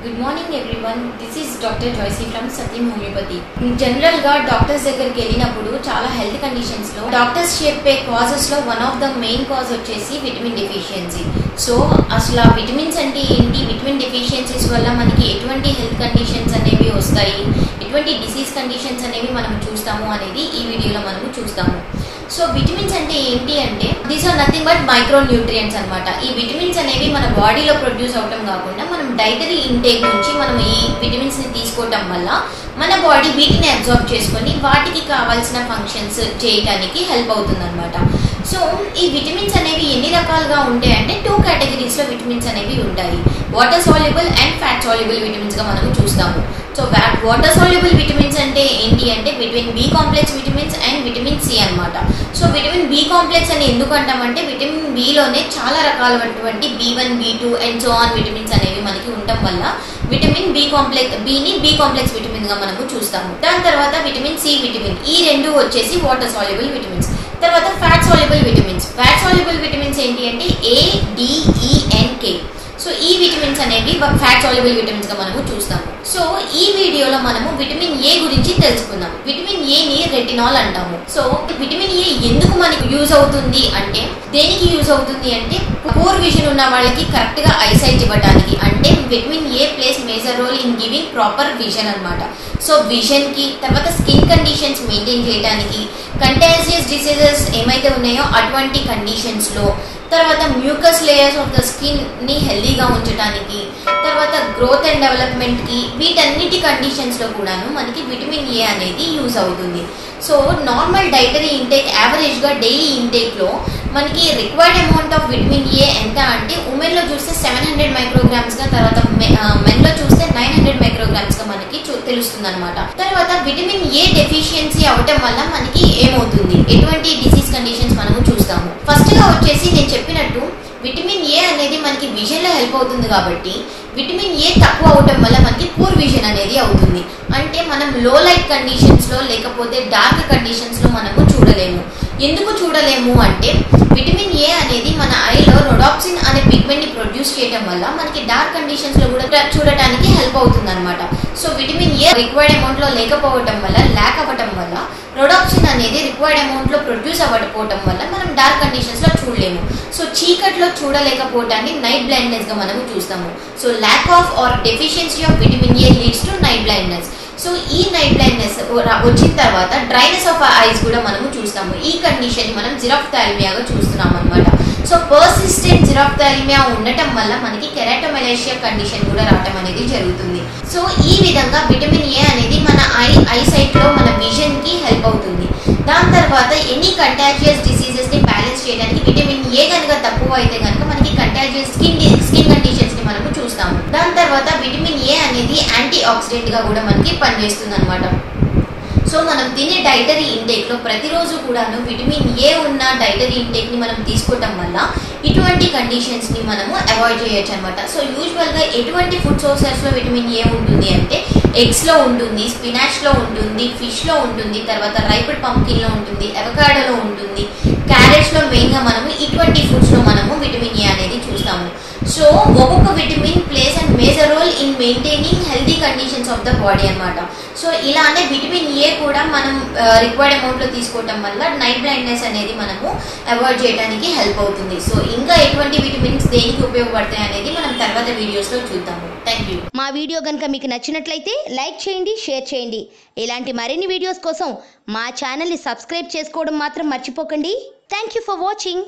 Good morning everyone. This is Dr. Joyce from Satyam Homeopathy. General గా doctors దగ్గరికి వెళ్ళినప్పుడు చాలా హెల్త్ కండిషన్స్ లో డాక్టర్స్ చెప్పే కాజెస్ లో one of the main cause వచ్చేసి విటమిన్ డెఫిషియన్సీ. సో అసలు ఆ విటమిన్స్ అంటే ఏంటి, విటమిన్ డెఫిషియన్సీస్ వల్ల మనకి ఎటువంటి హెల్త్ కండిషన్స్ అనేవి వస్తాయి, ఎటువంటి డిసీజ్ కండిషన్స్ అనేవి మనం చూస్తాము అనేది ఈ వీడియోలో మనము చూస్తాము. సో విటమిన్స్ అంటే ఏంటి అంటే these are nothing but micro nutrients అనమాట. ఈ విటమిన్స్ అనేవి మన బాడీలో ప్రొడ్యూస్ అవటం కాకుండా మనం డైటరీ ఇంటేక్ నుంచి మనం ఈ విటమిన్స్ ని తీసుకోవటం వల్ల మన బాడీ వీటిని అబ్జార్బ్ చేసుకొని వాటికి కావాల్సిన ఫంక్షన్స్ చేయడానికి హెల్ప్ అవుతుంది అనమాట. సో ఈ విటమిన్స్ అనేవి ఎన్ని రకాలుగా ఉంటాయంటే 2 కేటగిరీస్ లో విటమిన్స్ అనేవి ఉంటాయి. Water soluble and fat soluble vitamins గా మనం చూస్తాము. సో వాటర్ సాల్యుబుల్ విటమిన్స్ అంటే ఏంటి అంటే vitamin B complex vitamins and vitamin C అనమాట. సో విటమిన్ బి కాంప్లెక్స్ అని ఎందుకు అంటామంటే విటమిన్ బిలోనే చాలా రకాలైనటువంటి B1, B2 and so on vitamins అనేవి మనకి ఉండటం వల్ల విటమిన్ బి కాంప్లెక్స్ విటమిన్ గా మనము చూస్తాము. దాని తర్వాత విటమిన్ సి విటమిన్, ఈ రెండు వచ్చేసి వాటర్ సాల్యుబుల్ విటమిన్స్. తర్వాత ఫ్యాట్ సాల్యుబుల్ విటమిన్స్ ఏంటి అంటే A, D, E and K. So ఈ విటమిన్స్ అనేవి ఫ్యాట్ సాల్యుబుల్ విటమిన్స్ గా మనము చూస్తాము. సో ఈ వీడియోలో మనము విటమిన్ ఏ గురించి తెలుసుకుందాం. విటమిన్ ఏ ని రెటినాల్ అంటాము. సో విటమిన్ ఏ ఎందుకు మనకు యూజ్ అవుతుంది అంటే, దేనికి యూజ్ అవుతుంది అంటే పూర్ విజన్ ఉన్న వాళ్ళకి కరెక్ట్ గా ఐసైట్ ఇవ్వడానికి, అంటే vitamin A plays major role in giving proper vision అనమాట. సో విజన్ కి, తర్వాత స్కిన్ కండిషన్స్ మెయింటైన్ చేయడానికి, కంటాజియస్ డిసీజెస్ ఏమైతే ఉన్నాయో అటువంటి కండిషన్స్ లో, తర్వాత mucus layers of the skin ని హెల్దీగా ఉంచడానికి, తర్వాత గ్రోత్ అండ్ డెవలప్మెంట్ కి, వీటన్నిటి కండిషన్స్ లో కూడాను మనకి విటమిన్ ఏ అనేది యూజ్ అవుతుంది. So normal dietary intake average గా డైలీ ఇంటేక్ లో మనకి రిక్వైర్డ్ అమౌంట్ ఆఫ్ విటమిన్ ఏ ఎంత అంటే ఉమెన్ లో చూస్తే 700 మైక్రోగ్రామ్స్ గా, తర్వాత మెన్ లో చూస్తే 900 మైక్రోగ్రామ్స్ గా మనకి తెలుస్తుంది అనమాట. తర్వాత విటమిన్ ఏ డెఫిషియన్సీ అవటం వల్ల మనకి ఏమవుతుంది, ఎటువంటి డిసీజ్ కండిషన్స్ మనము చూస్తాము. ఫస్ట్ గా వచ్చేసి నేను చెప్పినట్టు విటమిన్ ఏ అనేది మనకి విజన్ లో హెల్ప్ అవుతుంది కాబట్టి విటమిన్ ఏ తక్కువ అవటం వల్ల మనకి పూర్ విజన్ అనేది అవుతుంది. అంటే మనం లో లైట్ కండిషన్స్ లో లేకపోతే డార్క్ కండిషన్స్ లో మనము చూడలేము. ఎందుకు చూడలేము అంటే విటమిన్ ఏ అనేది మన ఐలో రొడాప్సిన్ అనే పిగ్మెంట్ ని ప్రొడ్యూస్ చేయడం వల్ల మనకి డార్క్ కండిషన్స్ లో కూడా చూడటానికి హెల్ప్ అవుతుంది అనమాట. So vitamin A required amount లో లేకపోవటం వల్ల, ల్యాక్ అవ్వటం వల్ల, రొడాప్సిన్ అనేది రిక్వైర్డ్ అమౌంట్ లో ప్రొడ్యూస్ అవ్వకపోవటం వల్ల మనం డార్క్ కండిషన్స్ లో చూడలేము. సో చీకట్లో చూడలేకపోవటాన్ని నైట్ బ్లైండ్నెస్ గా మనము చూస్తాము. So lack of or deficiency of vitamin A leads to night blindness. So ఈ నైట్ బ్లైండ్నెస్ వచ్చిన తర్వాత డ్రైనెస్ ఆఫ్ ఐస్ కూడా మనము చూస్తాము. ఈ కండిషన్ మనం జిరాఫ్థాల్మియాగా చూస్తున్నాం అనమాట. సో పర్సిస్టెంట్ జిరాఫ్థాల్మియా ఉండటం వల్ల మనకి కెరాటోమెలేషియా కండిషన్ కూడా రావటం అనేది జరుగుతుంది. సో ఈ విధంగా విటమిన్ ఏ అనేది మన ఐసైట్ లో మన విజన్ కి హెల్ప్ అవుతుంది. దాని తర్వాత ఎనీ కంటాజియస్ డిసీజెస్ ని బ్యాలెన్స్ చేయడానికి విటమిన్ ఏ కనుక తక్కువ అయితే కనుక మనకి కంటాజియస్ స్కిన్ కండిషన్స్ ని మనము చూస్తాము. దాని తర్వాత విటమిన్ ఏ అనేది యాంటీ ఆక్సిడెంట్ గా కూడా మనకి పనిచేస్తుంది అనమాట. సో మనం తినే డైటరీ ఇంటేక్ లో ప్రతిరోజు కూడాను విటమిన్ ఏ ఉన్న డైటరీ ఇంటేక్ ని మనం తీసుకోవటం వల్ల ఇటువంటి కండిషన్స్ ని మనము అవాయిడ్ చేయొచ్చు అనమాట. సో యూజువల్ గా ఎటువంటి ఫుడ్ సోర్సెస్ లో విటమిన్ ఏ ఉంటుంది అంటే ఎగ్స్ లో ఉంటుంది, స్పినాచ్ లో ఉంటుంది, ఫిష్ లో ఉంటుంది, తర్వాత రైప్డ్ పంకిన్ లో ఉంటుంది, అవకాడోలో ఉంటుంది, క్యారెట్స్ లో మెయిన్ గా మనము ఇటువంటి ఫుడ్స్ లో మనము విటమిన్ ఏ అనేది చూస్తాము. సో ఒక్కొక్క vitamin plays and major role in maintaining healthy conditions of the body అనమాట. సో ఇలానే విటమిన్ ఏ కూడా మనం రిక్వైర్డ్ అమౌంట్ లో తీసుకోవటం వల్ల నైట్ బ్లైండ్నెస్ అనేది మనము అవాయిడ్ చేయడానికి హెల్ప్ అవుతుంది. సో ఇంకా ఎటువంటి విటమిన్స్ దేనికి ఉపయోగపడతాయి అనేది మనం తర్వాత వీడియోస్ లో చూద్దాము. Thank you. మా వీడియో కనుక మీకు నచ్చినట్లయితే లైక్ చేయండి, షేర్ చేయండి. ఇలాంటి మరిన్ని వీడియోస్ కోసం మా ఛానల్ని సబ్స్క్రైబ్ చేసుకోవడం మాత్రం మర్చిపోకండి. Thank you for watching.